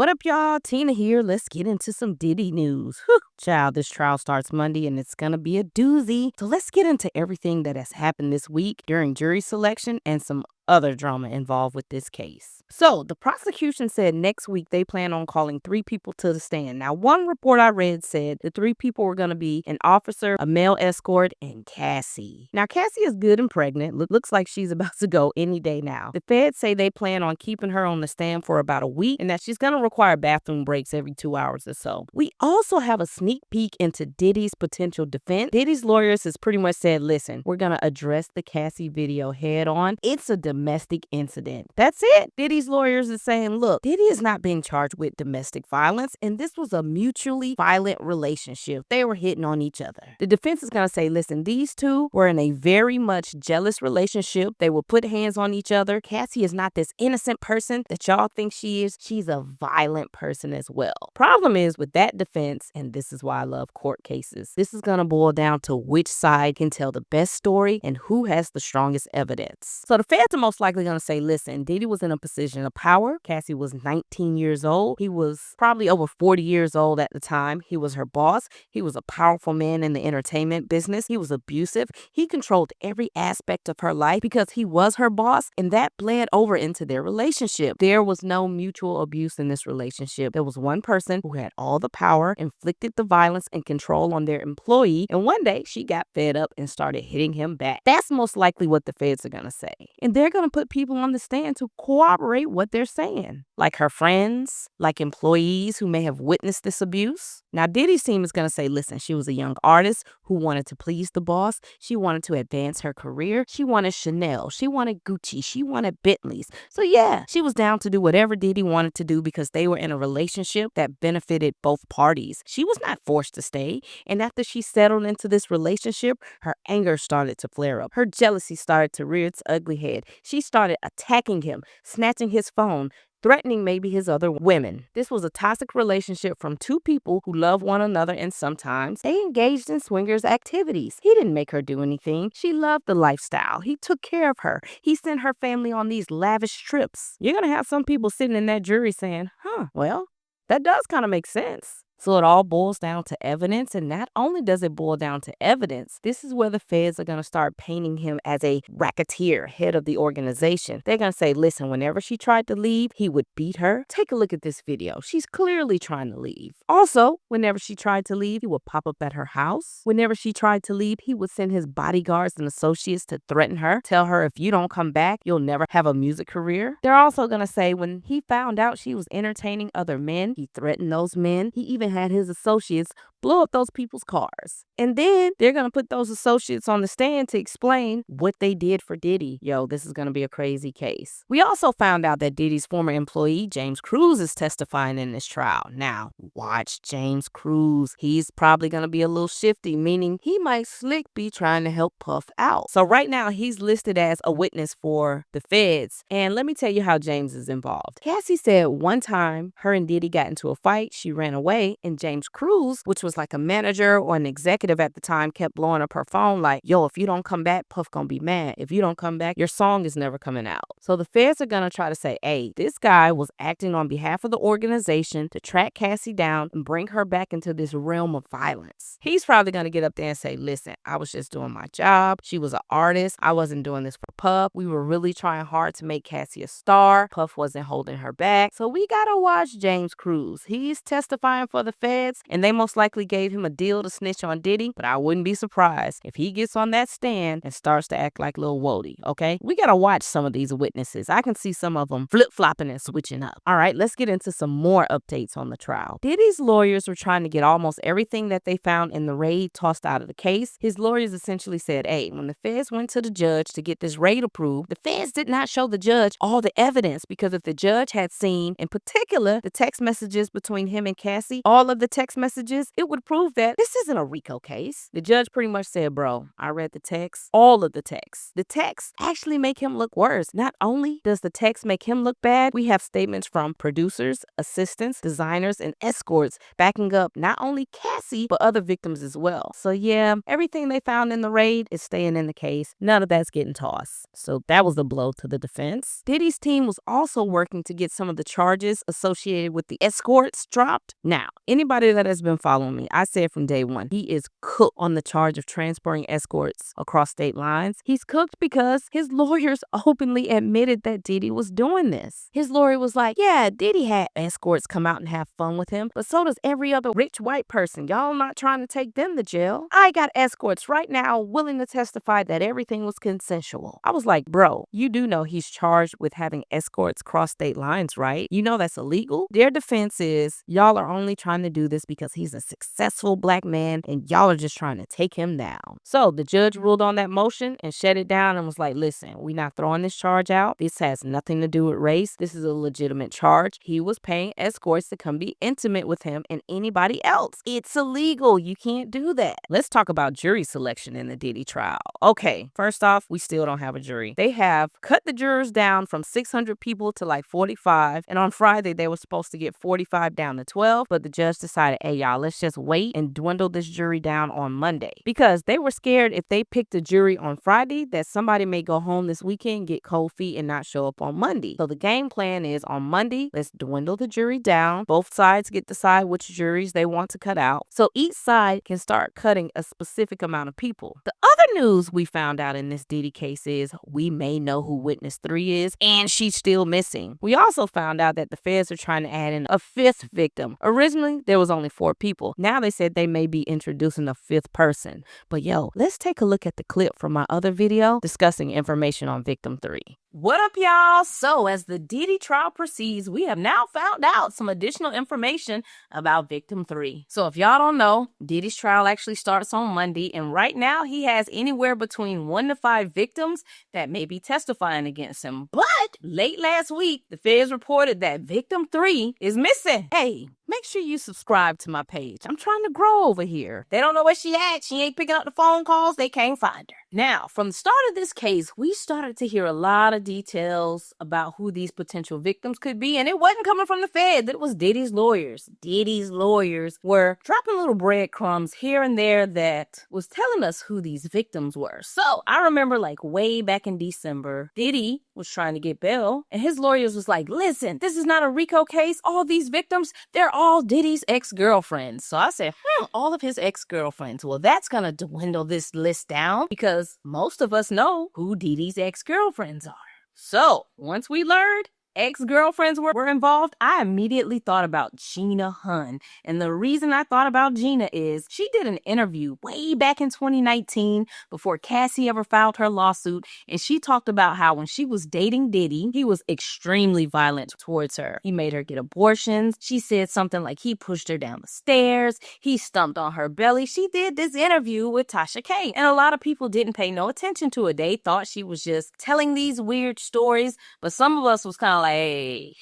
What up, y'all? Tina here. Let's get into some Diddy news. Whew. Child, this trial starts Monday and it's gonna be a doozy. So let's get into everything that has happened this week during jury selection and some other drama involved with this case. So the prosecution said next week they plan on calling 3 people to the stand. Now, one report I read said the 3 people were going to be an officer, a male escort, and Cassie. Now, Cassie is good and pregnant. Looks like she's about to go any day now. The feds say they plan on keeping her on the stand for about a week and that she's going to require bathroom breaks every 2 hours or so. We also have a sneak peek into Diddy's potential defense. Diddy's lawyers has pretty much said, listen, we're going to address the Cassie video head on. It's a domestic incident. That's it. Diddy's lawyers is saying, look, Diddy is not being charged with domestic violence, and this was a mutually violent relationship. They were hitting on each other. The defense is going to say, listen, these two were in a very much jealous relationship. They will put hands on each other. Cassie is not this innocent person that y'all think she is. She's a violent person as well. Problem is with that defense, and this is why I love court cases, this is going to boil down to which side can tell the best story and who has the strongest evidence. So the feds are most likely going to say, listen, Diddy was in a position of power. Cassie was 19 years old. He was probably over 40 years old at the time. He was her boss. He was a powerful man in the entertainment business. He was abusive. He controlled every aspect of her life because he was her boss, and that bled over into their relationship. There was no mutual abuse in this relationship. There was one person who had all the power, inflicted the violence and control on their employee, and one day she got fed up and started hitting him back. That's most likely what the feds are going to say. And they're going to put people on the stand to corroborate what they're saying, like her friends, like employees who may have witnessed this abuse. Now, Diddy's team is going to say, listen, she was a young artist who wanted to please the boss. She wanted to advance her career. She wanted Chanel. She wanted Gucci. She wanted Bentleys. So yeah, she was down to do whatever Diddy wanted to do because they were in a relationship that benefited both parties. She was not forced to stay. And after she settled into this relationship, her anger started to flare up. Her jealousy started to rear its ugly head. She started attacking him, snatching his phone, threatening maybe his other women. This was a toxic relationship from 2 people who love one another, and sometimes they engaged in swingers activities. He didn't make her do anything. She loved the lifestyle. He took care of her. He sent her family on these lavish trips. You're going to have some people sitting in that jury saying, well, that does kind of make sense. So it all boils down to evidence, and not only does it boil down to evidence, this is where the feds are going to start painting him as a racketeer, head of the organization. They're going to say, listen, whenever she tried to leave, he would beat her. Take a look at this video. She's clearly trying to leave. Also, whenever she tried to leave, he would pop up at her house. Whenever she tried to leave, he would send his bodyguards and associates to threaten her, tell her if you don't come back, you'll never have a music career. They're also going to say when he found out she was entertaining other men, he threatened those men. He even had his associates blow up those people's cars. And then they're going to put those associates on the stand to explain what they did for Diddy. Yo, this is going to be a crazy case. We also found out that Diddy's former employee, James Cruz, is testifying in this trial. Now, watch James Cruz. He's probably going to be a little shifty, meaning he might slick be trying to help Puff out. So right now, he's listed as a witness for the feds. And let me tell you how James is involved. Cassie said one time her and Diddy got into a fight. She ran away, and James Cruz, which was like a manager or an executive at the time, kept blowing up her phone like, yo, if you don't come back, Puff gonna be mad. If you don't come back, your song is never coming out. So the feds are gonna try to say, hey, this guy was acting on behalf of the organization to track Cassie down and bring her back into this realm of violence. He's probably gonna get up there and say, listen, I was just doing my job. She was an artist. I wasn't doing this for Puff. We were really trying hard to make Cassie a star. Puff wasn't holding her back. So we gotta watch James Cruz. He's testifying for the feds, and they most likely gave him a deal to snitch on Diddy, but I wouldn't be surprised if he gets on that stand and starts to act like Lil Wody, okay? We gotta watch some of these witnesses. I can see some of them flip-flopping and switching up. All right, let's get into some more updates on the trial. Diddy's lawyers were trying to get almost everything that they found in the raid tossed out of the case. His lawyers essentially said, hey, when the feds went to the judge to get this raid approved, the feds did not show the judge all the evidence, because if the judge had seen, in particular, the text messages between him and Cassie, all all of the text messages, it would prove that this isn't a RICO case. The judge pretty much said, bro, I read the text, all of the text. The text actually make him look worse. Not only does the text make him look bad, we have statements from producers, assistants, designers, and escorts backing up not only Cassie, but other victims as well. So yeah, everything they found in the raid is staying in the case. None of that's getting tossed. So that was a blow to the defense. Diddy's team was also working to get some of the charges associated with the escorts dropped. Now, anybody that has been following me, I said from day one, he is cooked on the charge of transporting escorts across state lines. He's cooked because his lawyers openly admitted that Diddy was doing this. His lawyer was like, yeah, Diddy had escorts come out and have fun with him, but so does every other rich white person. Y'all not trying to take them to jail. I got escorts right now willing to testify that everything was consensual. I was like, bro, you do know he's charged with having escorts cross state lines, right? You know that's illegal. Their defense is, y'all are only trying to do this because he's a successful black man and y'all are just trying to take him down. So the judge ruled on that motion and shut it down and was like, listen, we're not throwing this charge out. This has nothing to do with race. This is a legitimate charge. He was paying escorts to come be intimate with him and anybody else. It's illegal. You can't do that. Let's talk about jury selection in the Diddy trial. Okay, first off, we still don't have a jury. They have cut the jurors down from 600 people to like 45, and on Friday they were supposed to get 45 down to 12, but the judge decided, hey y'all, let's just wait and dwindle this jury down on Monday, because they were scared if they picked a jury on Friday that somebody may go home this weekend, get cold feet, and not show up on Monday. So the game plan is on Monday, let's dwindle the jury down. Both sides get to decide which juries they want to cut out, so each side can start cutting a specific amount of people. The other news we found out in this Diddy case is we may know who witness 3 is, and she's still missing. We also found out that the feds are trying to add in a 5th victim. Originally, there was only 4 people. Now they said they may be introducing a 5th person. But yo, let's take a look at the clip from my other video discussing information on victim 3. What up, y'all? So as the Diddy trial proceeds, we have now found out some additional information about victim 3. So if y'all don't know, Diddy's trial actually starts on Monday, and right now he has anywhere between 1 to 5 victims that may be testifying against him. But late last week, the feds reported that victim 3 is missing. Hey, make sure you subscribe to my page. I'm trying to grow over here. They don't know where she at. She ain't picking up the phone calls. They can't find her. Now, from the start of this case, we started to hear a lot of details about who these potential victims could be, and it wasn't coming from the feds. It was Diddy's lawyers. Diddy's lawyers were dropping little breadcrumbs here and there that was telling us who these victims were. So I remember like way back in December, Diddy was trying to get bail, and his lawyers was like, listen, this is not a RICO case. All these victims, they're all Diddy's ex-girlfriends. So I said, all of his ex-girlfriends. Well, that's gonna dwindle this list down because most of us know who Diddy's ex-girlfriends are. So once we learned ex-girlfriends were involved, I immediately thought about Gina Hunn. And the reason I thought about Gina is she did an interview way back in 2019 before Cassie ever filed her lawsuit. And she talked about how when she was dating Diddy, he was extremely violent towards her. He made her get abortions. She said something like he pushed her down the stairs. He stomped on her belly. She did this interview with Tasha K. And a lot of people didn't pay no attention to it. They thought she was just telling these weird stories. But some of us was kind of like, hey,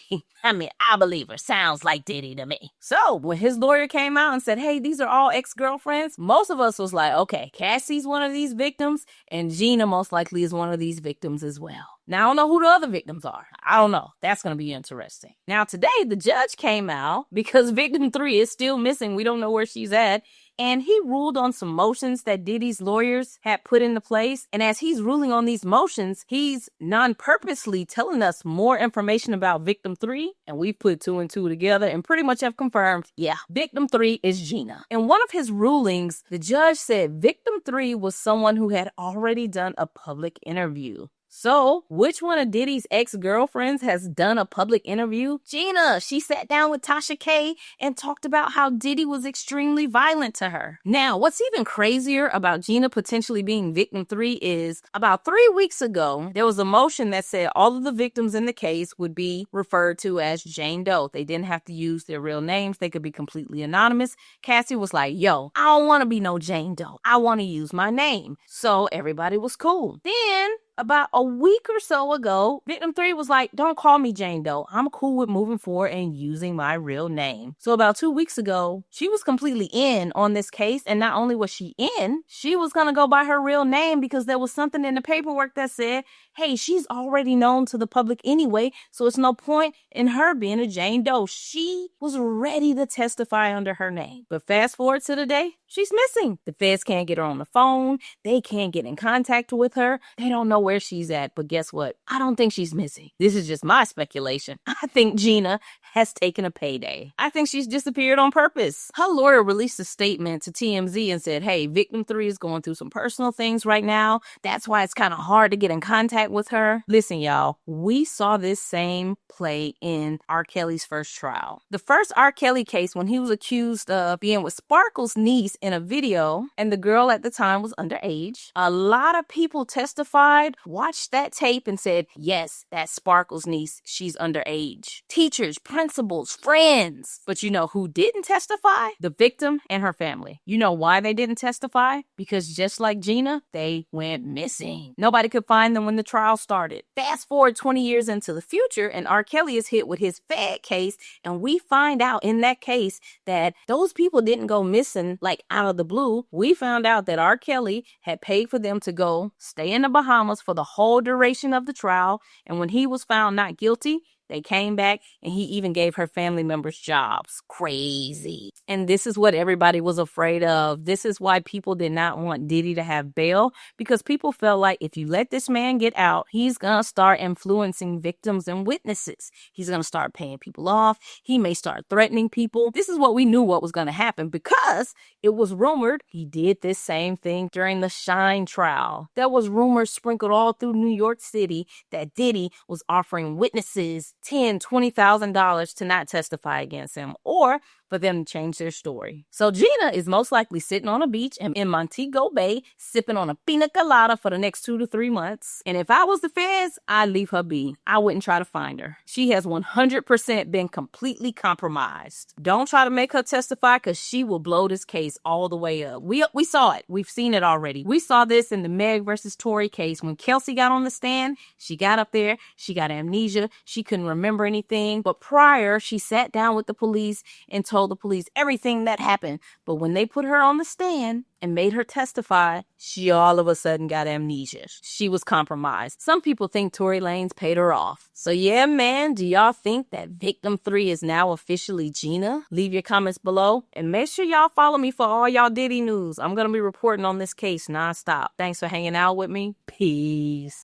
I mean, I believe her. Sounds like Diddy to me. So when his lawyer came out and said, hey, these are all ex-girlfriends, most of us was like, okay, Cassie's one of these victims, and Gina most likely is one of these victims as well. Now, I don't know who the other victims are. I don't know. That's going to be interesting. Now, today, the judge came out because victim 3 is still missing. We don't know where she's at. And he ruled on some motions that Diddy's lawyers had put into place. And as he's ruling on these motions, he's non-purposely telling us more information about victim 3. And we've put 2 and 2 together and pretty much have confirmed, yeah, victim 3 is Gina. In one of his rulings, the judge said victim 3 was someone who had already done a public interview. So, which one of Diddy's ex-girlfriends has done a public interview? Gina. She sat down with Tasha K and talked about how Diddy was extremely violent to her. Now, what's even crazier about Gina potentially being victim 3 is about 3 weeks ago, there was a motion that said all of the victims in the case would be referred to as Jane Doe. They didn't have to use their real names. They could be completely anonymous. Cassie was like, yo, I don't want to be no Jane Doe. I want to use my name. So everybody was cool. Then About a week or so ago, victim 3 was like, don't call me Jane Doe. I'm cool with moving forward and using my real name. So about 2 weeks ago, she was completely in on this case. And not only was she in, she was going to go by her real name because there was something in the paperwork that said, hey, she's already known to the public anyway, so it's no point in her being a Jane Doe. She was ready to testify under her name. But fast forward to today, she's missing. The feds can't get her on the phone. They can't get in contact with her. They don't know where she's at. But guess what? I don't think she's missing. This is just my speculation. I think Gina has taken a payday. I think she's disappeared on purpose. Her lawyer released a statement to TMZ and said, hey, victim 3 is going through some personal things right now. That's why it's kind of hard to get in contact with her. Listen, y'all, we saw this same play in R. Kelly's first trial. The first R. Kelly case, when he was accused of being with Sparkle's niece in a video, and the girl at the time was underage, a lot of people testified, watched that tape, and said, yes, that's Sparkle's niece. She's underage. Teachers, principals, friends. But you know who didn't testify? The victim and her family. You know why they didn't testify? Because just like Gina, they went missing. Nobody could find them when the trial started. Fast forward 20 years into the future, and R. Kelly is hit with his Fed case, and we find out in that case that those people didn't go missing like out of the blue. We found out that R. Kelly had paid for them to go stay in the Bahamas for the whole duration of the trial, and when he was found not guilty, they came back, and he even gave her family members jobs. Crazy. And this is what everybody was afraid of. This is why people did not want Diddy to have bail, because people felt like if you let this man get out, he's going to start influencing victims and witnesses. He's going to start paying people off. He may start threatening people. This is what we knew what was going to happen, because it was rumored he did this same thing during the Shine trial. There was rumors sprinkled all through New York City that Diddy was offering witnesses $10,000, $20,000 to not testify against him, or for them to change their story. So Gina is most likely sitting on a beach in Montego Bay, sipping on a pina colada for the next 2 to 3 months. And if I was the feds, I'd leave her be. I wouldn't try to find her. She has 100% been completely compromised. Don't try to make her testify, because she will blow this case all the way up. We saw it. We've seen it already. We saw this in the Meg versus Tory case. When Kelsey got on the stand, she got up there, she got amnesia, she couldn't remember anything. But prior, she sat down with the police and told the police everything that happened. But when they put her on the stand and made her testify, she all of a sudden got amnesia. She was compromised. Some people think Tory Lanez paid her off. So yeah, man, do y'all think that victim 3 is now officially Gina? Leave your comments below, and make sure y'all follow me for all y'all Diddy news. I'm gonna be reporting on this case nonstop. Thanks for hanging out with me. Peace.